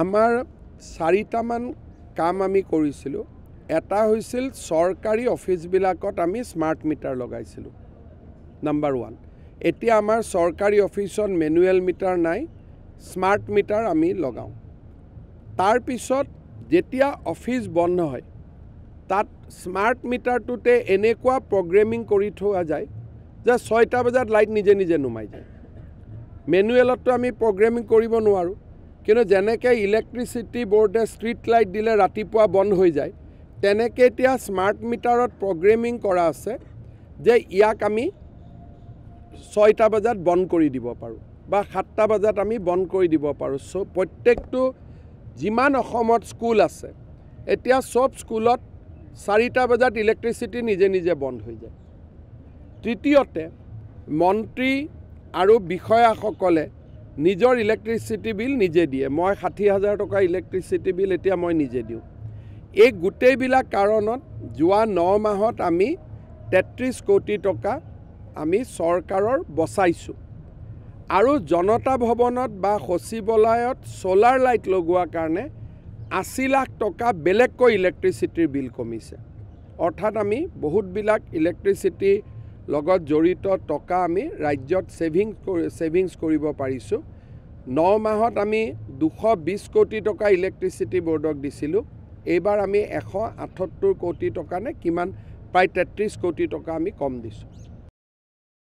আমাৰ 4টামান কাম আমি কৰিছিলোঁ। এটা হৈছিল চৰকাৰী অফিচবিলাকত আমি স্মাৰ্ট মিটাৰ লগাইছিলোঁ, নাম্বাৰ 1। এতিয়া আমাৰ চৰকাৰী অফিচত মেনুৱেল মিটাৰ নাই, স্মাৰ্ট মিটাৰ আমি লগাওঁ। তাৰ পিছত যেতিয়া অফিচ বন্ধ হয়, তাত স্মাৰ্ট মিটাৰটোতে এনেকুৱা প্ৰগ্ৰেমিং কৰি থোৱা যায় যে 6টা বজাত লাইট নিজে নিজে নুমাই যায়। মেনুৱেলততো আমি প্ৰগ্ৰেমিং কৰিব নোৱাৰোঁ, কিন্তু যেনেকৈ ইলেক্ট্ৰিচিটি বোৰ্ডে ষ্ট্ৰীট লাইট দিলে ৰাতিপুৱা বন্ধ হৈ যায়, তেনেকৈ এতিয়া স্মাৰ্ট মিটাৰত প্ৰগ্ৰেমিং কৰা আছে যে ইয়াক আমি 6টা বজাত বন্ধ কৰি দিব পাৰোঁ বা 7টা বজাত আমি বন্ধ কৰি দিব পাৰোঁ। প্ৰত্যেকটো যিমান অসমত স্কুল আছে, এতিয়া চব স্কুলত 4টা বজাত ইলেক্ট্ৰিচিটি নিজে নিজে বন্ধ হৈ যায়। তৃতীয়তে, মন্ত্ৰী আৰু বিষয়াসকলে নিজৰ ইলেক্ট্ৰিচিটি বিল নিজে দিয়ে। মই 60,000 টকা ইলেক্ট্ৰিচিটি বিল এতিয়া মই নিজে দিওঁ। এই গোটেইবিলাক কাৰণত যোৱা 9 মাহত আমি 33 কোটি টকা আমি চৰকাৰৰ বচাইছোঁ। আৰু জনতা ভৱনত বা সচিবালয়ত ছ'লাৰ লাইট লগোৱাৰ কাৰণে 80 লাখ টকা বেলেগকৈ ইলেক্ট্ৰিচিটিৰ বিল কমিছে। অৰ্থাৎ আমি বহুতবিলাক ইলেক্ট্ৰিচিটিৰ লগত জড়িত টকা আমি ৰাজ্যত ছেভিংছ কৰিব পাৰিছোঁ। 9 মাহত আমি 220 কোটি টকা ইলেক্ট্ৰিচিটি বোৰ্ডক দিছিলোঁ। এইবাৰ আমি 178 কোটি টকা নে কিমান, প্ৰায় 33 কোটি টকা আমি কম দিছোঁ।